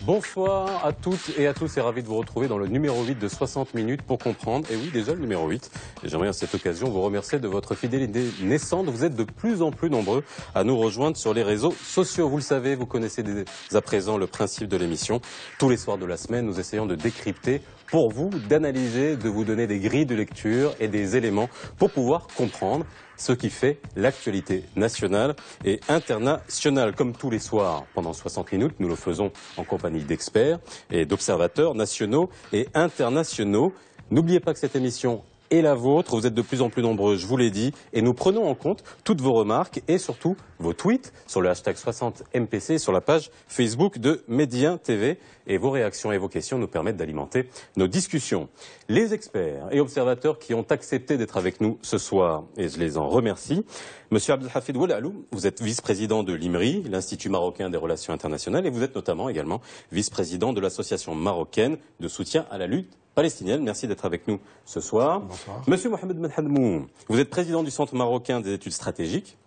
Bonsoir à toutes et à tous et ravi de vous retrouver dans le numéro 8 de 60 minutes pour comprendre. Et oui, déjà le numéro 8. Et j'aimerais à cette occasion vous remercier de votre fidélité naissante. Vous êtes de plus en plus nombreux à nous rejoindre sur les réseaux sociaux. Vous le savez, vous connaissez dès à présent le principe de l'émission. Tous les soirs de la semaine, nous essayons de décrypter pour vous, d'analyser, de vous donner des grilles de lecture et des éléments pour pouvoir comprendre ce qui fait l'actualité nationale et internationale. Comme tous les soirs, pendant 60 minutes, nous le faisons en compagnie d'experts et d'observateurs nationaux et internationaux. N'oubliez pas que cette émission est la vôtre, vous êtes de plus en plus nombreux, je vous l'ai dit, et nous prenons en compte toutes vos remarques et surtout vos tweets sur le hashtag 60MPC sur la page Facebook de Médien TV. Et vos réactions et vos questions nous permettent d'alimenter nos discussions. Les experts et observateurs qui ont accepté d'être avec nous ce soir, et je les en remercie. Monsieur Abdelhafid Oulalou, vous êtes vice-président de l'IMRI, l'Institut marocain des relations internationales, et vous êtes notamment également vice-président de l'Association marocaine de soutien à la lutte palestinienne. Merci d'être avec nous ce soir. Bonsoir. Monsieur Mohamed Benhadmou, vous êtes président du Centre marocain des études stratégiques.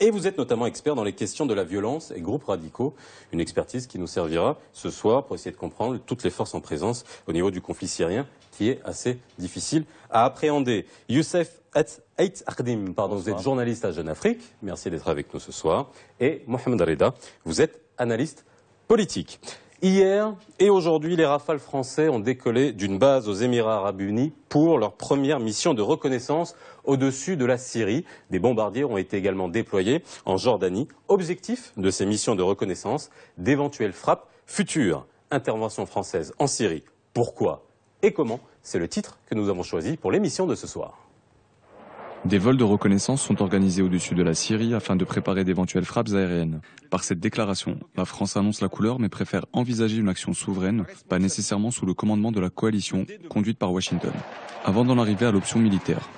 Et vous êtes notamment expert dans les questions de la violence et groupes radicaux, une expertise qui nous servira ce soir pour essayer de comprendre toutes les forces en présence au niveau du conflit syrien, qui est assez difficile à appréhender. Youssef Ait Akhdim, vous êtes journaliste à Jeune Afrique, merci d'être avec nous ce soir. Et Mohamed Reda, vous êtes analyste politique. Hier et aujourd'hui, les Rafales français ont décollé d'une base aux Émirats arabes unis pour leur première mission de reconnaissance au-dessus de la Syrie. Des bombardiers ont été également déployés en Jordanie. Objectif de ces missions de reconnaissance, d'éventuelles frappes futures. Intervention française en Syrie. Pourquoi et comment? C'est le titre que nous avons choisi pour l'émission de ce soir. Des vols de reconnaissance sont organisés au-dessus de la Syrie afin de préparer d'éventuelles frappes aériennes. Par cette déclaration, la France annonce la couleur mais préfère envisager une action souveraine, pas nécessairement sous le commandement de la coalition conduite par Washington. Avant d'en arriver à l'option militaire,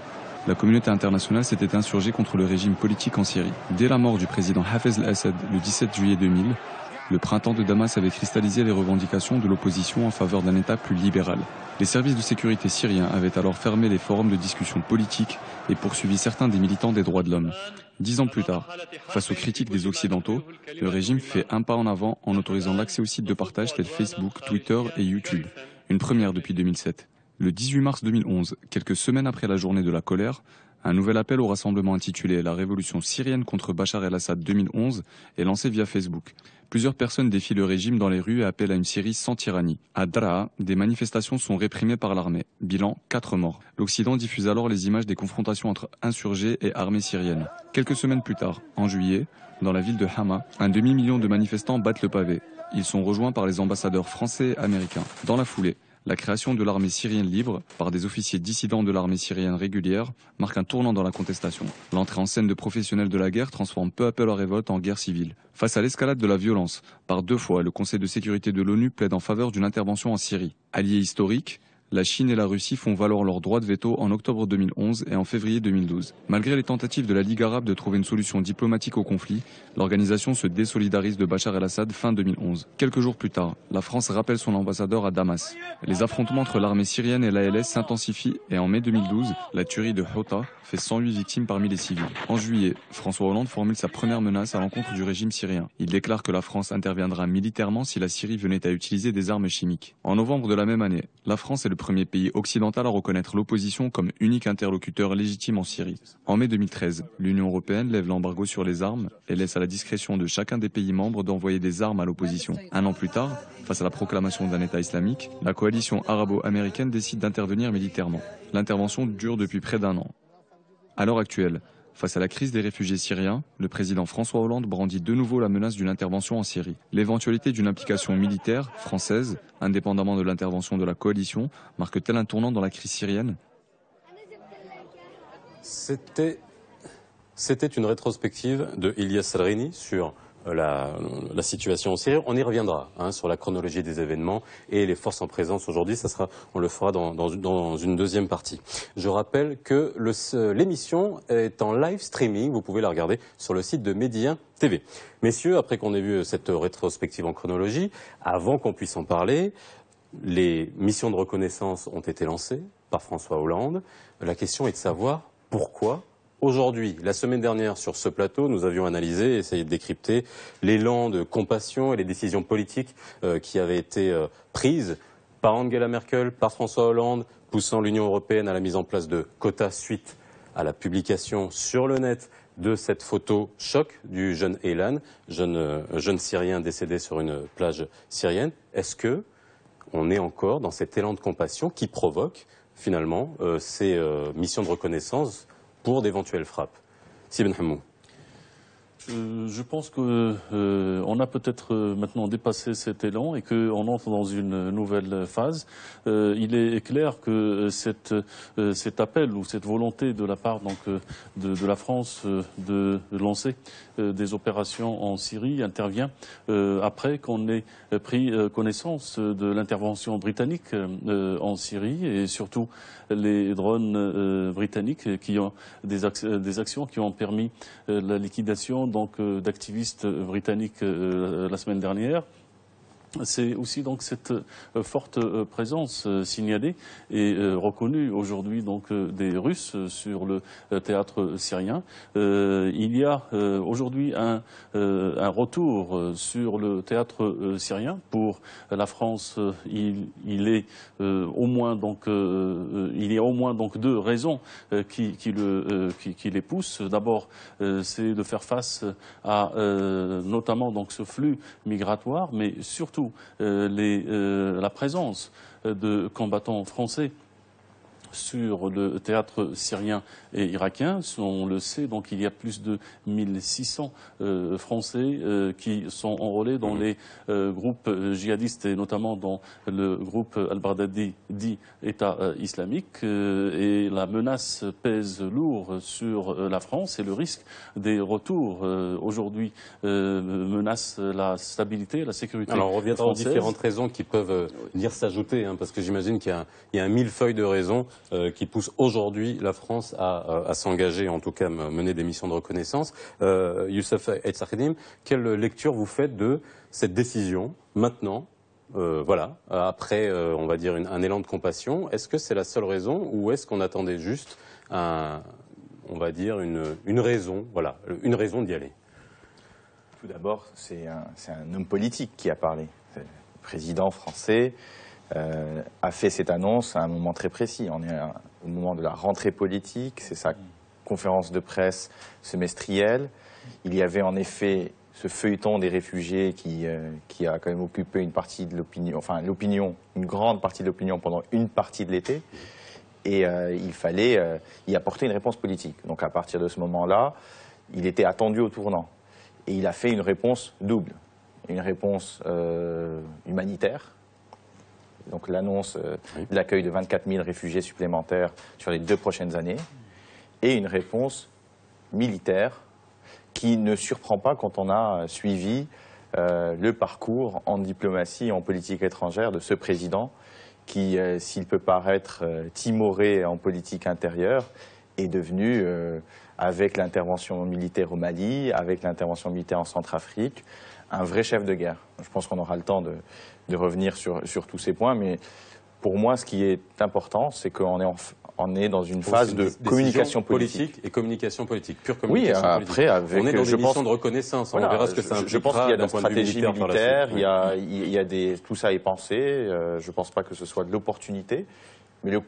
la communauté internationale s'était insurgée contre le régime politique en Syrie. Dès la mort du président Hafez al-Assad le 17 juillet 2000, le printemps de Damas avait cristallisé les revendications de l'opposition en faveur d'un État plus libéral. Les services de sécurité syriens avaient alors fermé les forums de discussion politique et poursuivi certains des militants des droits de l'homme. 10 ans plus tard, face aux critiques des Occidentaux, le régime fait un pas en avant en autorisant l'accès aux sites de partage tels Facebook, Twitter et YouTube. Une première depuis 2007. Le 18 mars 2011, quelques semaines après la journée de la colère, un nouvel appel au rassemblement intitulé « La révolution syrienne contre Bachar el-Assad 2011 » est lancé via Facebook. Plusieurs personnes défient le régime dans les rues et appellent à une Syrie sans tyrannie. À Daraa, des manifestations sont réprimées par l'armée. Bilan, 4 morts. L'Occident diffuse alors les images des confrontations entre insurgés et armée syrienne. Quelques semaines plus tard, en juillet, dans la ville de Hama, un demi-million de manifestants battent le pavé. Ils sont rejoints par les ambassadeurs français et américains. Dans la foulée, la création de l'armée syrienne libre par des officiers dissidents de l'armée syrienne régulière marque un tournant dans la contestation. L'entrée en scène de professionnels de la guerre transforme peu à peu la révolte en guerre civile. Face à l'escalade de la violence, par 2 fois, le Conseil de sécurité de l'ONU plaide en faveur d'une intervention en Syrie. Alliés historiques, la Chine et la Russie font valoir leur droit de veto en octobre 2011 et en février 2012. Malgré les tentatives de la Ligue arabe de trouver une solution diplomatique au conflit, l'organisation se désolidarise de Bachar el-Assad fin 2011. Quelques jours plus tard, la France rappelle son ambassadeur à Damas. Les affrontements entre l'armée syrienne et l'ALS s'intensifient et en mai 2012, la tuerie de Houta fait 108 victimes parmi les civils. En juillet, François Hollande formule sa première menace à l'encontre du régime syrien. Il déclare que la France interviendra militairement si la Syrie venait à utiliser des armes chimiques. En novembre de la même année, la France est le premier pays occidental à reconnaître l'opposition comme unique interlocuteur légitime en Syrie. En mai 2013, l'Union européenne lève l'embargo sur les armes et laisse à la discrétion de chacun des pays membres d'envoyer des armes à l'opposition. Un an plus tard, face à la proclamation d'un État islamique, la coalition arabo-américaine décide d'intervenir militairement. L'intervention dure depuis près d'1 an. À l'heure actuelle, face à la crise des réfugiés syriens, le président François Hollande brandit de nouveau la menace d'une intervention en Syrie. L'éventualité d'une implication militaire française, indépendamment de l'intervention de la coalition, marque-t-elle un tournant dans la crise syrienne? C'était une rétrospective de Ilyas Salrini sur la situation en Syrie. On y reviendra sur la chronologie des événements et les forces en présence aujourd'hui. On le fera dans une deuxième partie. Je rappelle que l'émission est en live streaming. Vous pouvez la regarder sur le site de Médien TV. Messieurs, après qu'on ait vu cette rétrospective en chronologie, avant qu'on puisse en parler, les missions de reconnaissance ont été lancées par François Hollande. La question est de savoir pourquoi Aujourd'hui, la semaine dernière, sur ce plateau, nous avions analysé, essayé de décrypter l'élan de compassion et les décisions politiques qui avaient été prises par Angela Merkel, par François Hollande, poussant l'Union européenne à la mise en place de quotas suite à la publication sur le net de cette photo choc du jeune Aylan, jeune Syrien décédé sur une plage syrienne. Est-ce que on est encore dans cet élan de compassion qui provoque finalement ces missions de reconnaissance pour d'éventuelles frappes? Sibn Hamou. Je pense qu'on a peut-être maintenant dépassé cet élan et qu'on entre dans une nouvelle phase. Il est clair que cet appel ou cette volonté de la part de la France de lancer des opérations en Syrie intervient après qu'on ait pris connaissance de l'intervention britannique en Syrie et surtout les drones britanniques qui ont des actions qui ont permis la liquidation d'activistes britanniques la semaine dernière. C'est aussi donc cette forte présence signalée et reconnue aujourd'hui des Russes sur le théâtre syrien. Il y a aujourd'hui un retour sur le théâtre syrien. Pour la France, il y a au moins deux raisons qui les poussent. D'abord, c'est de faire face à notamment ce flux migratoire, mais surtout la présence de combattants français sur le théâtre syrien et irakien. On le sait, donc il y a plus de 1600 Français qui sont enrôlés dans les groupes djihadistes et notamment dans le groupe Al-Baghdadi dit État islamique. Et la menace pèse lourd sur la France et le risque des retours aujourd'hui menace la stabilité, la sécurité française. Alors on reviendra aux différentes raisons qui peuvent venir s'ajouter, parce que j'imagine qu'il y a un millefeuille de raisons qui pousse aujourd'hui la France à s'engager, en tout cas mener des missions de reconnaissance. Youssef Aït-Sakhdim, quelle lecture vous faites de cette décision maintenant, après, on va dire, un élan de compassion? Est-ce que c'est la seule raison ou est-ce qu'on attendait juste on va dire, une raison d'y aller? Tout d'abord, c'est un homme politique qui a parlé. Le président français a fait cette annonce à un moment très précis. On est au moment de la rentrée politique, c'est sa conférence de presse semestrielle. Il y avait en effet ce feuilleton des réfugiés qui a quand même occupé une partie de l'opinion, une grande partie de l'opinion pendant une partie de l'été. Et il fallait y apporter une réponse politique. Donc à partir de ce moment-là, il était attendu au tournant. Et il a fait une réponse double. Une réponse humanitaire. Donc l'annonce de l'accueil de 24 000 réfugiés supplémentaires sur les 2 prochaines années. Et une réponse militaire qui ne surprend pas quand on a suivi le parcours en diplomatie et en politique étrangère de ce président qui, s'il peut paraître timoré en politique intérieure, est devenu, avec l'intervention militaire au Mali, avec l'intervention militaire en Centrafrique, un vrai chef de guerre. Je pense qu'on aura le temps de revenir sur tous ces points, mais pour moi, ce qui est important, c'est qu'on est dans une phase de communication politique. Et communication politique, pure communication politique. Après, avec, on est dans des missions de reconnaissance, on verra ce que ça impliquera. Je pense qu'il y a de la stratégie militaire, oui. il y a tout ça est pensé, je ne pense pas que ce soit de l'opportunité, mais le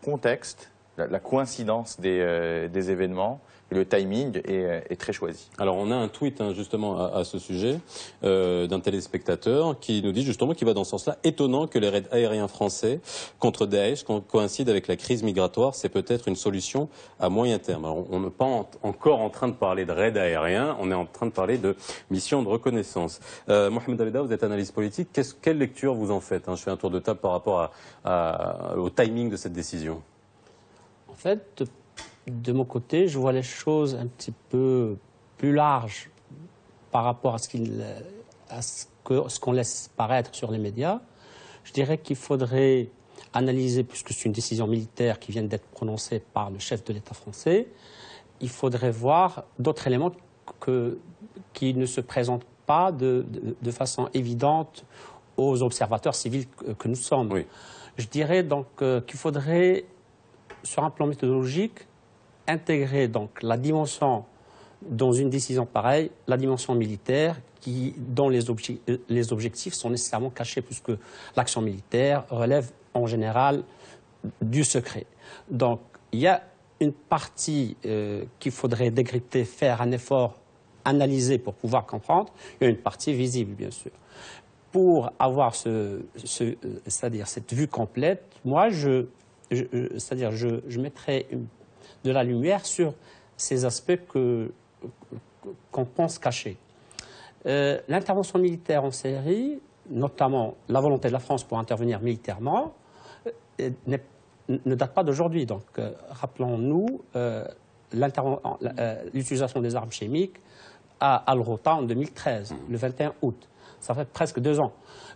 contexte, la coïncidence des événements, le timing est très choisi. Alors on a un tweet justement à ce sujet d'un téléspectateur qui nous dit justement qu'il va dans ce sens-là. Étonnant que les raids aériens français contre Daesh coïncident avec la crise migratoire, c'est peut-être une solution à moyen terme. Alors on n'est pas encore en train de parler de raids aériens, on est en train de parler de missions de reconnaissance. Mohamed Davida, vous êtes analyste politique, quelle lecture vous en faites? Je fais un tour de table par rapport au timing de cette décision. En fait, de mon côté, je vois les choses un petit peu plus larges par rapport à ce qu'on laisse paraître sur les médias. Je dirais qu'il faudrait analyser, puisque c'est une décision militaire qui vient d'être prononcée par le chef de l'État français, il faudrait voir d'autres éléments qui ne se présentent pas de façon évidente aux observateurs civils que nous sommes. Oui. Je dirais donc qu'il faudrait, sur un plan méthodologique, intégrer donc la dimension, dans une décision pareille, la dimension militaire dont les objectifs sont nécessairement cachés, puisque l'action militaire relève en général du secret. Donc il y a une partie qu'il faudrait décrypter, faire un effort, analyser pour pouvoir comprendre. Il y a une partie visible, bien sûr. Pour avoir c'est-à-dire cette vue complète, moi, c'est-à-dire je mettrais de la lumière sur ces aspects qu'on pense cachés. L'intervention militaire en Syrie, notamment la volonté de la France pour intervenir militairement, ne date pas d'aujourd'hui. Donc, rappelons-nous l'utilisation des armes chimiques à Al-Ghouta en 2013, le 21 août. Ça fait presque 2 ans.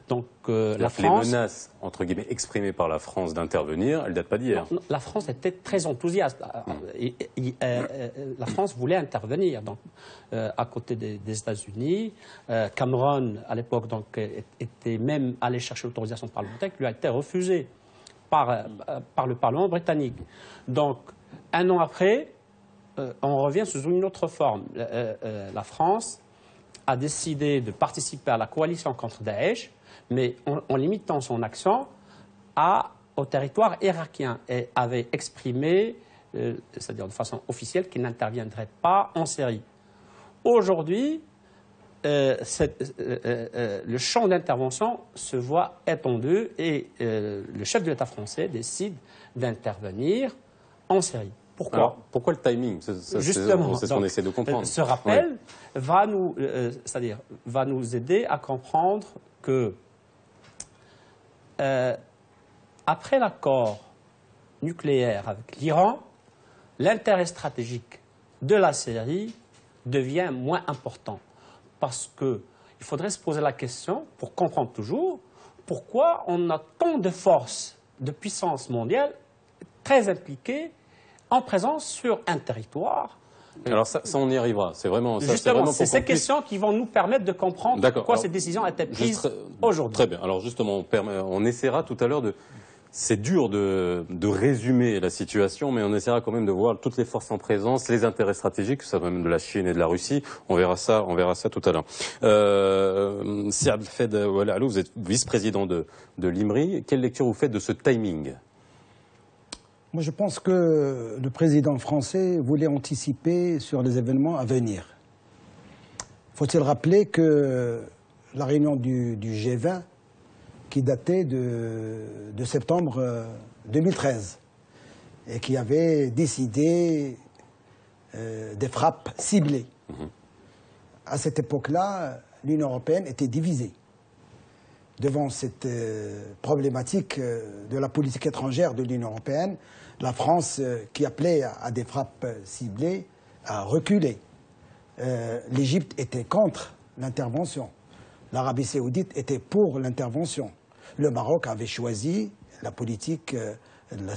Donc, la France... Les menaces, entre guillemets, exprimées par la France d'intervenir, elles ne datent pas d'hier. La France était très enthousiaste. La France voulait intervenir donc, à côté des États-Unis. Cameron, à l'époque, était même allé chercher l'autorisation parlementaire qui lui a été refusée par le Parlement britannique. Donc, 1 an après, on revient sous une autre forme. La France a décidé de participer à la coalition contre Daesh, mais en limitant son action au territoire irakien, et avait exprimé, c'est-à-dire de façon officielle, qu'il n'interviendrait pas en Syrie. Aujourd'hui, le champ d'intervention se voit étendu et le chef de l'État français décide d'intervenir en Syrie. Pourquoi? Alors, pourquoi le timing? Justement, c'est ce qu'on essaie de comprendre. Ce rappel va nous aider à comprendre que après l'accord nucléaire avec l'Iran, l'intérêt stratégique de la Syrie devient moins important. Parce qu'il faudrait se poser la question, pour comprendre toujours, pourquoi on a tant de forces, de puissance mondiale très impliquées en présence sur un territoire. Alors ça on y arrivera. C'est vraiment ça. Justement, c'est ces questions qui vont nous permettre de comprendre pourquoi cette décision a été prise aujourd'hui. Très bien. Alors justement, on essaiera tout à l'heure de... C'est dur de résumer la situation, mais on essaiera quand même de voir toutes les forces en présence, les intérêts stratégiques, ça va même de la Chine et de la Russie. On verra ça tout à l'heure. Si Abdelfed Oualaalou, vous êtes vice-président de l'IMRI. Quelle lecture vous faites de ce timing? Moi, je pense que le président français voulait anticiper sur les événements à venir. Faut-il rappeler que la réunion du G20, qui datait de septembre 2013, et qui avait décidé des frappes ciblées. À cette époque-là, l'Union européenne était divisée. Devant cette problématique de la politique étrangère de l'Union européenne, la France, qui appelait à des frappes ciblées, a reculé. L'Égypte était contre l'intervention. L'Arabie saoudite était pour l'intervention. Le Maroc avait choisi la politique, la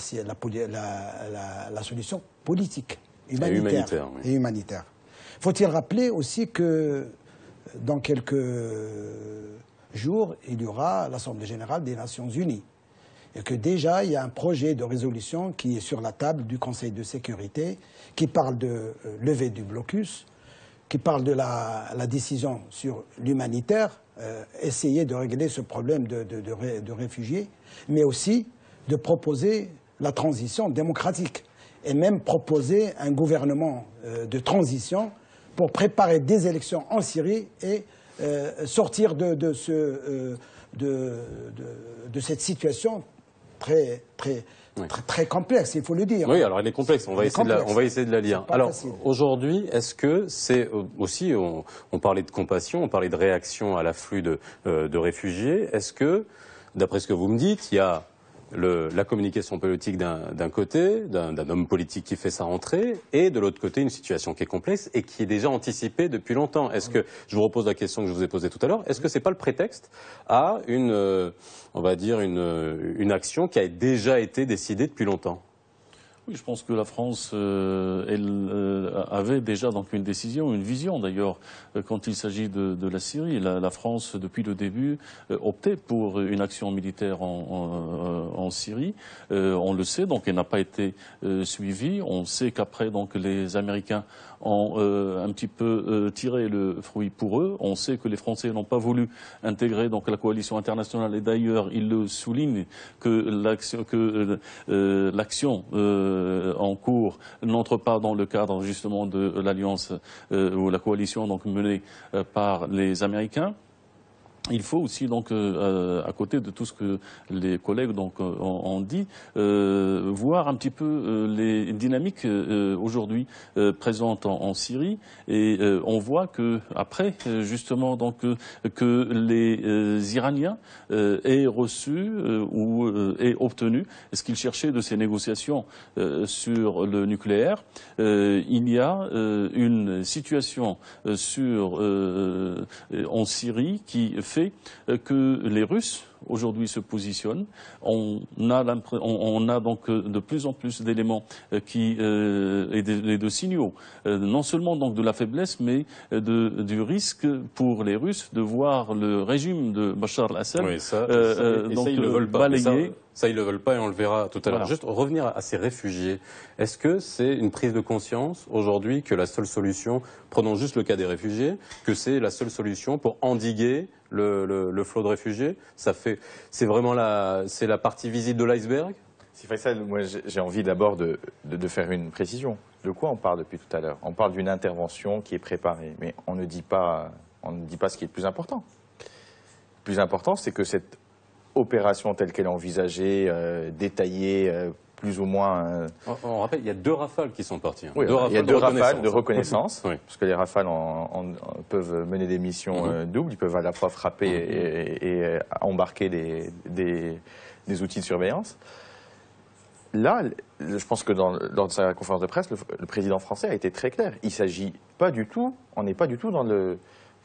solution politique, humanitaire. Et humanitaire. Faut-il rappeler aussi que dans quelques jours, il y aura l'Assemblée générale des Nations unies. Et que déjà, il y a un projet de résolution qui est sur la table du Conseil de sécurité, qui parle de levée du blocus, qui parle de la décision sur l'humanitaire, essayer de régler ce problème de réfugiés, mais aussi de proposer la transition démocratique, et même proposer un gouvernement de transition pour préparer des élections en Syrie et sortir de cette situation très complexe, il faut le dire. Oui, alors elle est complexe, on va essayer de la lire. Alors aujourd'hui, est-ce que c'est aussi, on parlait de compassion, on parlait de réaction à l'afflux de réfugiés, est-ce que, d'après ce que vous me dites, il y a la communication politique d'un côté, d'un homme politique qui fait sa rentrée, et de l'autre côté, une situation qui est complexe et qui est déjà anticipée depuis longtemps. Est-ce que, je vous repose la question que je vous ai posée tout à l'heure, est-ce que c'est pas le prétexte à on va dire, une action qui a déjà été décidée depuis longtemps? Oui, je pense que la France, avait déjà donc une décision, une vision d'ailleurs, quand il s'agit de la Syrie. La France, depuis le début, optait pour une action militaire en Syrie. On le sait, donc elle n'a pas été suivie. On sait qu'après, donc les Américains ont un petit peu tiré le fruit pour eux. On sait que les Français n'ont pas voulu intégrer donc la coalition internationale, et d'ailleurs ils le soulignent que l'action en cours n'entre pas dans le cadre justement de l'alliance ou la coalition donc menée par les Américains. Il faut aussi donc, à côté de tout ce que les collègues donc ont dit, voir un petit peu les dynamiques aujourd'hui présentes en Syrie, et on voit que après justement donc que les Iraniens aient reçu ou aient obtenu ce qu'ils cherchaient de ces négociations sur le nucléaire. Il y a une situation en Syrie qui fait que les Russes aujourd'hui se positionnent. On a donc de plus en plus d'éléments et de signaux, non seulement donc de la faiblesse, mais du risque pour les Russes de voir le régime de Bachar el-Assad donc ils le veulent pas. balayer. Ça, ils ne le veulent pas et on le verra tout à l'heure. Voilà. Juste revenir à ces réfugiés. Est-ce que c'est une prise de conscience aujourd'hui que la seule solution, prenons juste le cas des réfugiés, que c'est la seule solution pour endiguer le flot de réfugiés? C'est vraiment la partie visible de l'iceberg? Si Faisal, moi j'ai envie d'abord de faire une précision. De quoi on parle depuis tout à l'heure? On parle d'une intervention qui est préparée, mais on ne dit pas ce qui est le plus important. Le plus important, c'est que cette opération telle qu'elle est envisagée, détaillée, plus ou moins... On rappelle, il y a 2 rafales qui sont parties. Oui, il y a 2 rafales de reconnaissance, oui. Parce que les rafales peuvent mener des missions doubles, ils peuvent à la fois frapper et embarquer des outils de surveillance. Là, je pense que lors de sa conférence de presse, le président français a été très clair. Il s'agit pas du tout, on n'est pas du tout dans le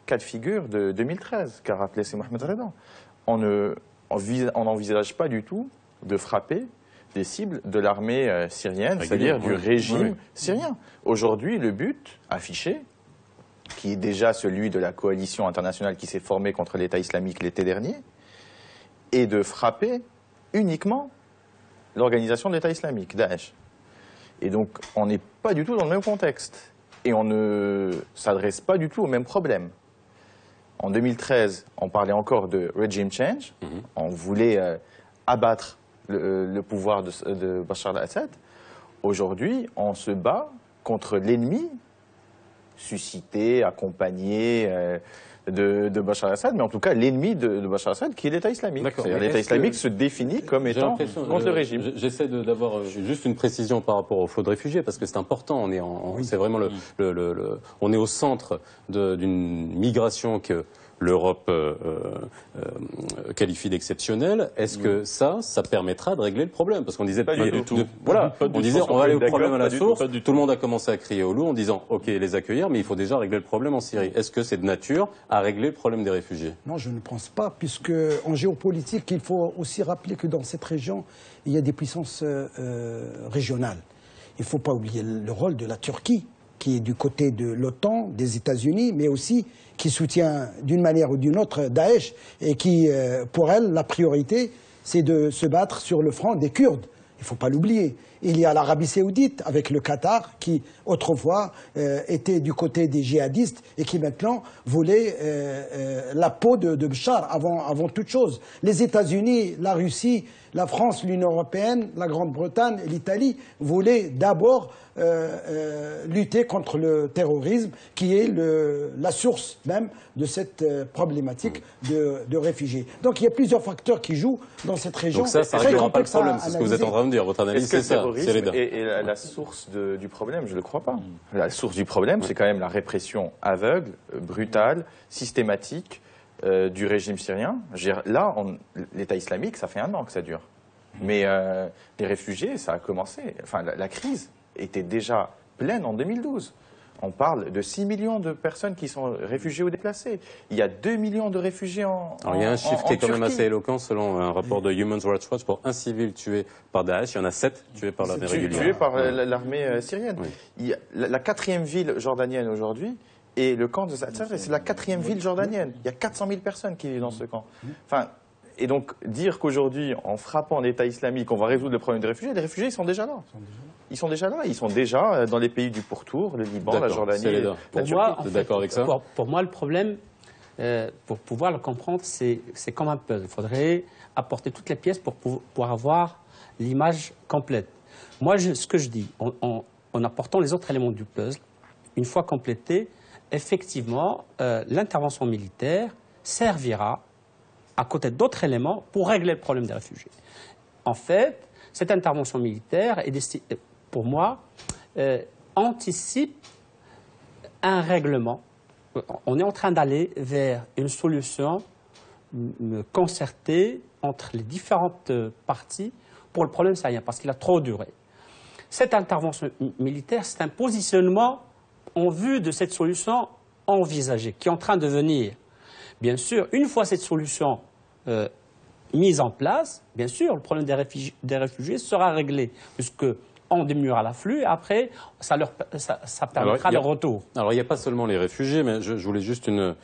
cas de figure de 2013, qu'a rappelé c'est Mohamed Reda. On n'envisage pas du tout de frapper des cibles de l'armée syrienne, c'est-à-dire du régime syrien. Aujourd'hui, le but affiché, qui est déjà celui de la coalition internationale qui s'est formée contre l'État islamique l'été dernier, est de frapper uniquement l'organisation de l'État islamique, Daesh. Et donc, on n'est pas du tout dans le même contexte. Et on ne s'adresse pas du tout au même problème. En 2013, on parlait encore de regime change. On voulait abattre le pouvoir de Bachar el-Assad. Aujourd'hui, on se bat contre l'ennemi suscité, accompagné de Bachar el-Assad, mais en tout cas l'ennemi de Bachar el-Assad, qui est l'État islamique. L'État islamique se définit comme étant contre le régime. J'essaie d'avoir juste une précision par rapport au flot de réfugiés, parce que c'est important. C'est vraiment on est au centre d'une migration que l'Europe qualifie d'exceptionnelle. Est-ce que ça permettra de régler le problème? Parce qu'on disait pas du tout. Voilà, on disait on va aller au problème à la source. Tout le monde a commencé à crier au loup en disant ok, les accueillir, mais il faut déjà régler le problème en Syrie. Est-ce que c'est de nature à régler le problème des réfugiés? Non, je ne pense pas, puisque en géopolitique, il faut aussi rappeler que dans cette région, il y a des puissances régionales. Il ne faut pas oublier le rôle de la Turquie, qui est du côté de l'OTAN, des États-Unis, mais aussi qui soutient d'une manière ou d'une autre Daesh, et qui, pour elle, la priorité, c'est de se battre sur le front des Kurdes. Il ne faut pas l'oublier. Il y a l'Arabie Saoudite avec le Qatar qui, autrefois, était du côté des djihadistes et qui, maintenant, voulait la peau de Bachar avant toute chose. Les États-Unis, la Russie, la France, l'Union européenne, la Grande-Bretagne et l'Italie voulaient d'abord lutter contre le terrorisme, qui est la source même de cette problématique de réfugiés. Donc il y a plusieurs facteurs qui jouent dans cette région. Donc ça réglera pas le problème, c'est ce que vous êtes en train de dire. Votre analyse, c'est ça. Et la source du problème, je ne le crois pas. La source du problème, c'est quand même la répression aveugle, brutale, systématique du régime syrien. Là, l'État islamique, ça fait 1 an que ça dure. Mais les réfugiés, ça a commencé. Enfin, la crise était déjà pleine en 2012. on parle de 6 millions de personnes qui sont réfugiées ou déplacées. Il y a 2 millions de réfugiés en Alors, il y a un chiffre qui est quand même Turquie. assez éloquent, selon un rapport de Human Rights Watch. Pour un civil tué par Daesh, il y en a 7 tués par l'armée régulière. Tués par l'armée syrienne. Oui. Il y a la 4e ville jordanienne aujourd'hui, et le camp de Zaatari, c'est la 4e ville jordanienne. Il y a 400 000 personnes qui vivent dans ce camp. Enfin, et donc, dire qu'aujourd'hui, en frappant l'État islamique, on va résoudre le problème des réfugiés, les réfugiés, ils sont déjà là. Ils sont déjà là. Ils sont déjà dans les pays du pourtour, le Liban, la Jordanie, la Turquie. Vous êtes d'accord avec ça? Pour moi, le problème, pour pouvoir le comprendre, c'est comme un puzzle. Il faudrait apporter toutes les pièces pour avoir l'image complète. Moi, ce que je dis, en apportant les autres éléments du puzzle, une fois complété, effectivement, l'intervention militaire servira, à côté d'autres éléments, pour régler le problème des réfugiés. En fait, cette intervention militaire, pour moi, anticipe un règlement. On est en train d'aller vers une solution concertée entre les différentes parties pour le problème syrien, parce qu'il a trop duré. Cette intervention militaire, c'est un positionnement en vue de cette solution envisagée, qui est en train de venir. Bien sûr, une fois cette solution mise en place, bien sûr, le problème des réfugiés sera réglé, puisqu'on diminuera l'afflux, et après, ça permettra le retour. Alors, il n'y a pas seulement les réfugiés, mais je voulais juste une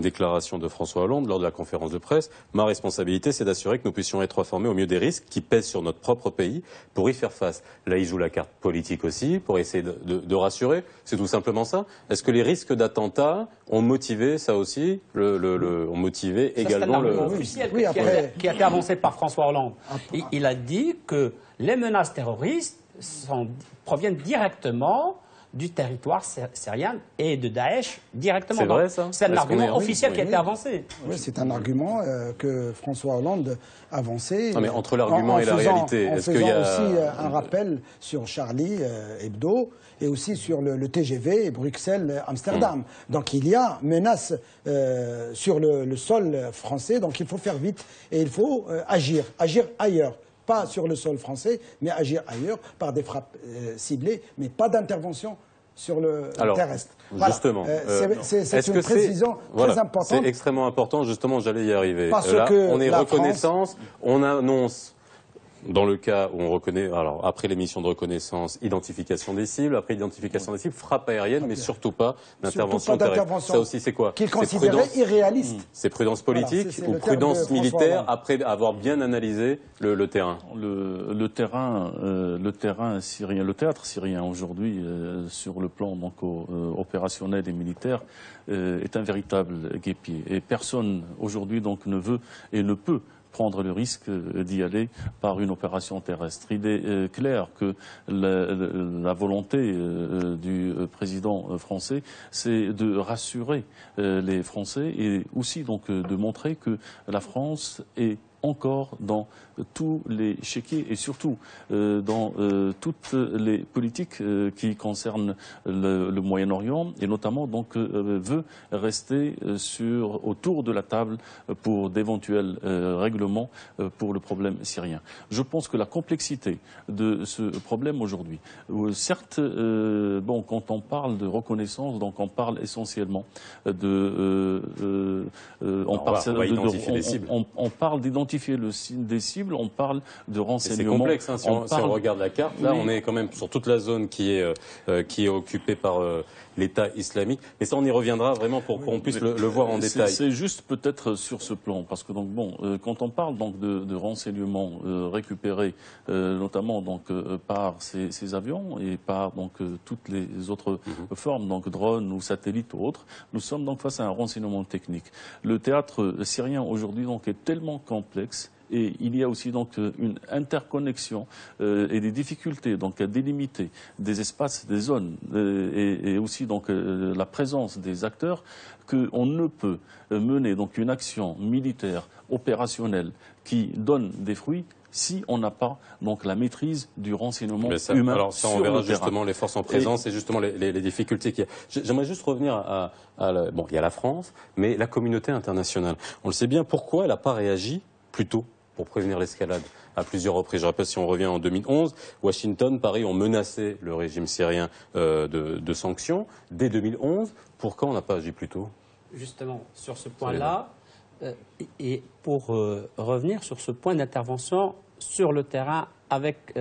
déclaration de François Hollande lors de la conférence de presse. Ma responsabilité, c'est d'assurer que nous puissions être informés au mieux des risques qui pèsent sur notre propre pays pour y faire face. Là, il joue la carte politique aussi, pour essayer de rassurer. C'est tout simplement ça. Est-ce que les risques d'attentats ont motivé ça aussi, ont motivé également le... officiel qui a été avancé par François Hollande. Il a dit que les menaces terroristes proviennent directement du territoire syrien et de Daesh directement. C'est vrai, ça? C'est un argument officiel qui a été avancé. Oui, c'est un argument que François Hollande avançait. Non, mais entre l'argument et la réalité, est-ce qu'il y a aussi un rappel sur Charlie Hebdo et aussi sur le TGV Bruxelles-Amsterdam. Donc il y a menace sur le sol français, donc il faut faire vite et il faut agir ailleurs. Pas sur le sol français, mais agir ailleurs par des frappes ciblées, mais pas d'intervention sur le terrestre. Voilà. Justement, c'est une précision très importante. C'est extrêmement important, justement, j'allais y arriver. Parce là, que on est reconnaissance, on annonce... Dans le cas où on reconnaît, alors après les missions de reconnaissance, identification des cibles, après identification des cibles, frappe aérienne, mais surtout pas d'intervention terrestre. Ça aussi, c'est quoi? Qu'il considérait irréaliste. C'est prudence politique ou prudence militaire après avoir bien analysé le terrain. Le terrain syrien, le théâtre syrien aujourd'hui, sur le plan donc opérationnel et militaire, est un véritable guêpier. Et personne aujourd'hui donc ne veut et ne peut prendre le risque d'y aller par une opération terrestre. Il est clair que la volonté du président français, c'est de rassurer les Français et aussi donc de montrer que la France est encore dans tous les chéquiers et surtout dans toutes les politiques qui concernent le Moyen-Orient et notamment donc veut rester autour de la table pour d'éventuels règlements pour le problème syrien. Je pense que la complexité de ce problème aujourd'hui, certes, quand on parle de reconnaissance, donc on parle essentiellement on parle d'identifier des cibles, on parle de renseignements. C'est complexe, hein, si on regarde la carte. Là, on est quand même sur toute la zone qui est occupée par l'État islamique. Mais ça, on y reviendra vraiment pour qu'on puisse le voir en détail. C'est juste peut-être sur ce plan, parce que donc quand on parle donc de renseignements récupérés, notamment donc par ces avions et par donc toutes les autres formes, donc drones ou satellites ou autres, nous sommes donc face à un renseignement technique. Le théâtre syrien aujourd'hui donc est tellement complexe. Et il y a aussi donc une interconnexion et des difficultés donc à délimiter des espaces, des zones et aussi donc la présence des acteurs qu'on ne peut mener donc une action militaire opérationnelle qui donne des fruits si on n'a pas donc la maîtrise du renseignement humain. Alors ça, on verra justement les forces en présence et justement les difficultés qu'il y a. J'aimerais juste revenir il y a la France, mais la communauté internationale. On le sait bien, pourquoi elle n'a pas réagi plus tôt? pour prévenir l'escalade à plusieurs reprises. Je rappelle, si on revient en 2011, Washington, Paris ont menacé le régime syrien de sanctions. Dès 2011, pourquoi on n'a pas agi plus tôt? Justement, sur ce point-là, et pour revenir sur ce point d'intervention sur le terrain avec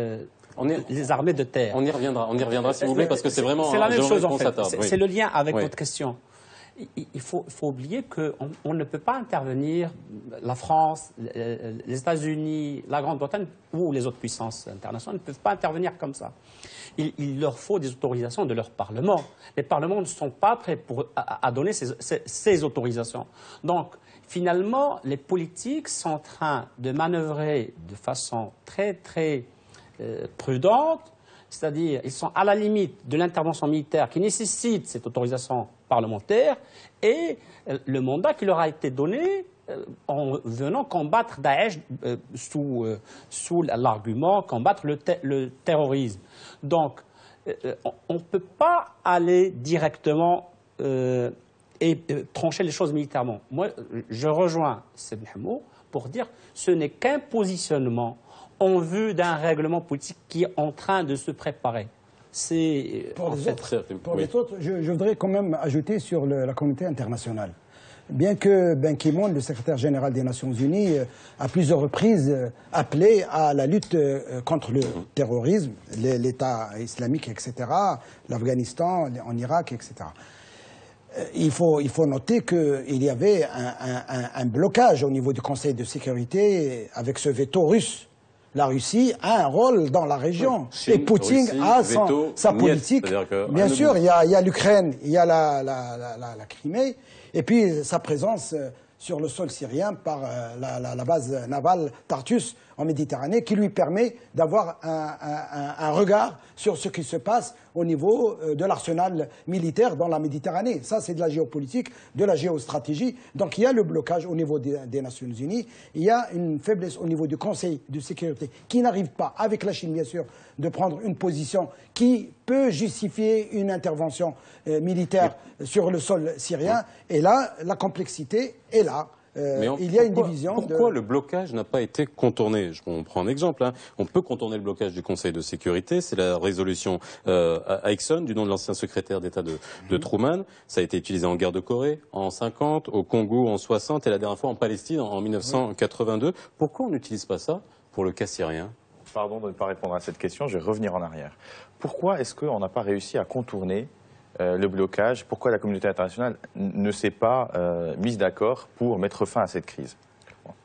les armées de terre. On y reviendra si vous voulez, parce que c'est vraiment... C'est la même chose en fait. Oui. C'est le lien avec votre question. Il faut oublier qu'on ne peut pas intervenir, la France, les États-Unis, la Grande-Bretagne ou les autres puissances internationales ne peuvent pas intervenir comme ça. Il leur faut des autorisations de leur Parlement. Les parlements ne sont pas prêts à donner ces autorisations. Donc, finalement, les politiques sont en train de manœuvrer de façon très, très prudente, c'est-à-dire ils sont à la limite de l'intervention militaire qui nécessite cette autorisation parlementaire et le mandat qui leur a été donné en venant combattre Daesh sous l'argument combattre le terrorisme. Donc, on ne peut pas aller directement et trancher les choses militairement. Moi, je rejoins Seb Hamou pour dire que ce n'est qu'un positionnement en vue d'un règlement politique qui est en train de se préparer. Pour les autres, je voudrais quand même ajouter sur la communauté internationale. Bien que Ban Ki-moon, le secrétaire général des Nations Unies, à plusieurs reprises appelé à la lutte contre le terrorisme, l'État islamique, etc., l'Afghanistan, en Irak, etc. Il faut noter qu'il y avait un blocage au niveau du Conseil de sécurité avec ce veto russe. La Russie a un rôle dans la région. Chine, et Poutine Russie, a veto, sa politique. Bien sûr, il y a l'Ukraine, il y a la Crimée, et puis sa présence sur le sol syrien par la base navale Tartus en Méditerranée, qui lui permet d'avoir un regard sur ce qui se passe au niveau de l'arsenal militaire dans la Méditerranée. Ça, c'est de la géopolitique, de la géostratégie. Donc il y a le blocage au niveau des Nations Unies, il y a une faiblesse au niveau du Conseil de sécurité qui n'arrive pas, avec la Chine bien sûr, de prendre une position qui peut justifier une intervention militaire sur le sol syrien. Et là, la complexité est là. Il y a une division. Pourquoi le blocage n'a pas été contourné? On prend un exemple. Hein. On peut contourner le blocage du Conseil de sécurité. C'est la résolution Aixon, du nom de l'ancien secrétaire d'État de Truman. Ça a été utilisé en guerre de Corée en 50, au Congo en 60 et la dernière fois en Palestine en 1982. Pourquoi on n'utilise pas ça pour le cas syrien? Pardon de ne pas répondre à cette question, je vais revenir en arrière. Pourquoi est-ce qu'on n'a pas réussi à contourner le blocage? Pourquoi la communauté internationale ne s'est pas mise d'accord pour mettre fin à cette crise?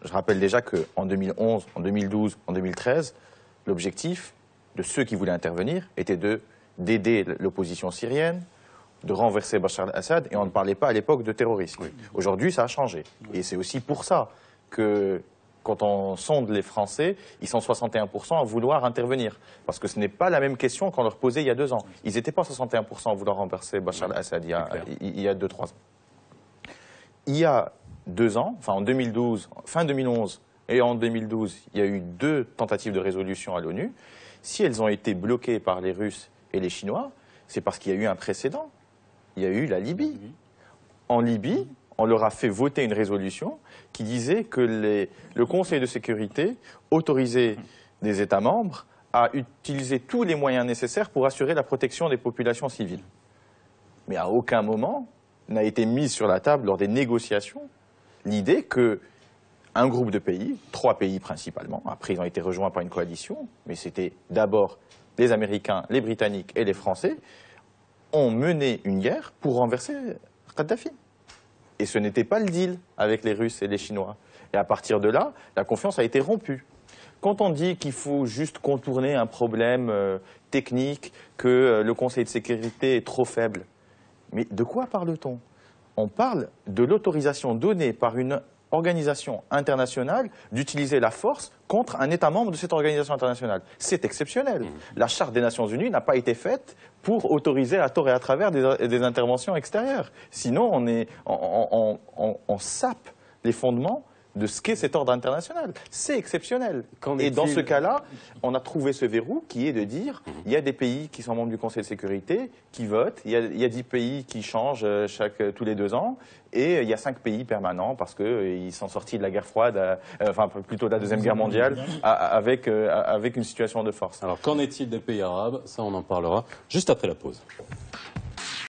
Je rappelle déjà qu'en 2011, en 2012, en 2013, l'objectif de ceux qui voulaient intervenir était d'aider l'opposition syrienne, de renverser Bachar al-Assad, et on ne parlait pas à l'époque de terrorisme. Aujourd'hui, ça a changé. Et c'est aussi pour ça que quand on sonde les Français, ils sont 61% à vouloir intervenir. Parce que ce n'est pas la même question qu'on leur posait il y a 2 ans. Ils n'étaient pas 61% à vouloir renverser Bachar al-Assad il y a 2-3 ans. Il y a 2 ans, enfin en 2012, fin 2011 et en 2012, il y a eu 2 tentatives de résolution à l'ONU. Si elles ont été bloquées par les Russes et les Chinois, c'est parce qu'il y a eu un précédent. Il y a eu la Libye. En Libye, on leur a fait voter une résolution qui disait que le Conseil de sécurité autorisait des États membres à utiliser tous les moyens nécessaires pour assurer la protection des populations civiles. Mais à aucun moment n'a été mise sur la table lors des négociations l'idée qu'un groupe de pays, 3 pays principalement, après ils ont été rejoints par une coalition, mais c'était d'abord les Américains, les Britanniques et les Français, ont mené une guerre pour renverser Kadhafi. Et ce n'était pas le deal avec les Russes et les Chinois. Et à partir de là, la confiance a été rompue. Quand on dit qu'il faut juste contourner un problème technique, que le Conseil de sécurité est trop faible, mais de quoi parle-t-on? On parle de l'autorisation donnée par une organisation internationale d'utiliser la force contre un État membre de cette organisation internationale. C'est exceptionnel. La Charte des Nations Unies n'a pas été faite pour autoriser à tort et à travers des interventions extérieures. Sinon, on sape les fondements de ce qu'est cet ordre international. C'est exceptionnel. Et dans ce est-il cas-là, on a trouvé ce verrou qui est de dire il y a des pays qui sont membres du Conseil de sécurité, qui votent, il y a 10 pays qui changent tous les 2 ans, et il y a 5 pays permanents parce qu'ils sont sortis de la guerre froide, enfin plutôt de la Deuxième Guerre mondiale, avec une situation de force. Alors qu'en est-il des pays arabes? Ça, on en parlera juste après la pause.